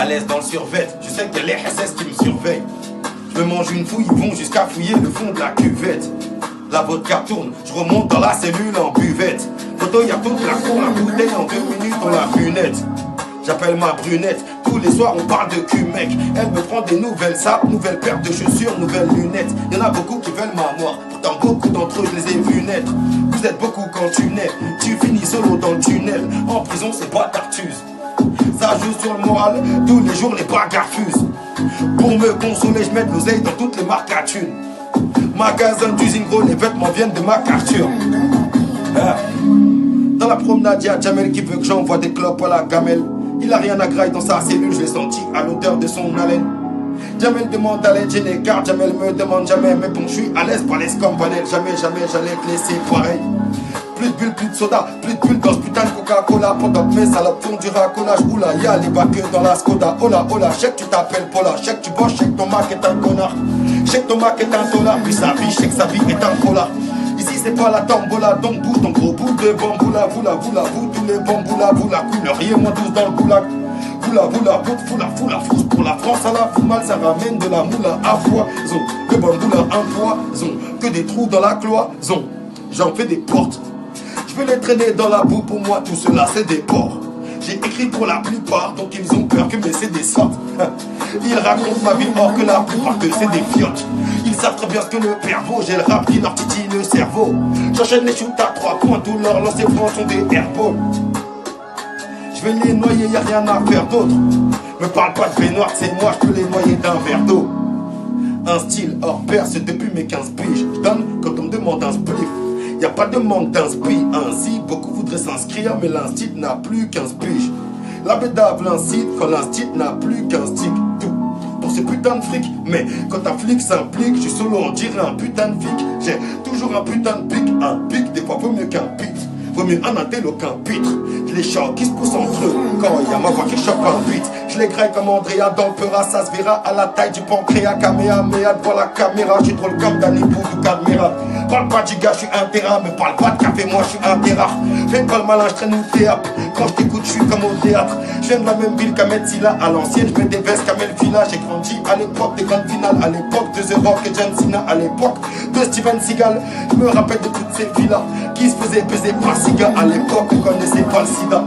À l'aise dans le survêt, je sais qu'il y a les SS qui me surveillent. Je me mange une fouille, ils vont jusqu'à fouiller le fond de la cuvette. La vodka tourne, je remonte dans la cellule en buvette. Photo, y a toute la cour, la bouteille en 2 minutes, on la lunette. J'appelle ma brunette, tous les soirs on parle de cul mec. Elle me prend des nouvelles sapes, nouvelles paires de chaussures, nouvelles lunettes. Y'en a beaucoup qui veulent ma mort, pourtant beaucoup d'entre eux je les ai vus naître. Vous êtes beaucoup quand tu nais, tu finis solo dans le tunnel. En prison c'est pas tartuse, ça joue sur le moral, tous les jours les bagarres fusent. Pour me consoler je mets de l'oseille dans toutes les marques à thunes. Magasin d'usine gros, les vêtements viennent de ma carture. Dans la promenade y'a Jamel qui veut que j'envoie des clopes à la gamelle. Il a rien à grailler dans sa cellule, je l'ai senti à l'odeur de son haleine. Jamel demande à l'aide, j'ai les cartes, Jamel me demande jamais. Mais bon, je suis à l'aise, pas l'aise comme Vanel. Jamais, jamais, j'allais te laisser pareil. Plus de bulles, plus de soda, plus de bulles dans ce putain de Coca-Cola. Pendant que mes salopes font du racolage, oula, y'a les bacs dans la Skoda. Hola, hola, chèque tu t'appelles Paula, chèque tu bosses, chèque ton Mac est un connard. Chèque ton Mac est un dollar, puis sa vie, chèque sa vie est un cola. Ici c'est pas la tambola, donc bout ton gros bout de bambou là, vous tous les bambous là, vous la couleur, moins douce dans le goulag. Vous la frousse pour la France à la fout mal, ça ramène de la moula à foison. Le bambou là, un poison, que des trous dans la cloison. J'en fais des portes, je vais les traîner dans la boue, pour moi tout cela c'est des porcs. J'ai écrit pour la plupart, donc ils ont peur que mes CD sortent. Ils racontent ma vie or que la plupart que c'est des fiottes. Ils savent très bien que le père vaut, j'ai le rap qui leur titille le cerveau. J'enchaîne les shoots à 3 points, tous leurs lancers francs sont des airballs. Je vais les noyer, y'a rien à faire d'autre. Me parle pas de baignoire, c'est moi, je peux les noyer d'un verre d'eau. Un style hors pair, c'est depuis mes 15 piges. Je donne quand on me demande un spliff. Y'a pas de manque d'inspi, ainsi beaucoup voudraient s'inscrire, mais l'instit n'a plus 15 piges. La bédave l'incite quand l'instit n'a plus qu'un stick. Tout pour ce putain de fric, mais quand un flic s'implique, je suis solo, on dirait un putain de flic. J'ai toujours un putain de pic, un pic, des fois vaut mieux qu'un pit. Vaut mieux un intello qu'un pitre. Je les chocs qui se poussent entre eux quand y a ma voix qui chope un beat. Je les graille comme Andrea dans le Peura, ça se verra à la taille du pancréas. Kamehameha devant la caméra, j'ai trop le comme Danny Bou du Cadmera. Parle pas du gars, je suis un terrain, me parle pas de café, moi je suis un terrain. Fais pas le malin, je traîne au théâtre. Quand je t'écoute, je suis comme au théâtre. Je viens de la même ville qu'Ahmed Silla, à l'ancienne, je mets des vestes Kamel Villa. J'ai grandi à l'époque des grandes finales, à l'époque de The Rock et John Cena, à l'époque de Steven Seagal. Je me rappelle de toutes ces filles-là qui se faisaient baiser par Siga. À l'époque, on connaissait pas le sida.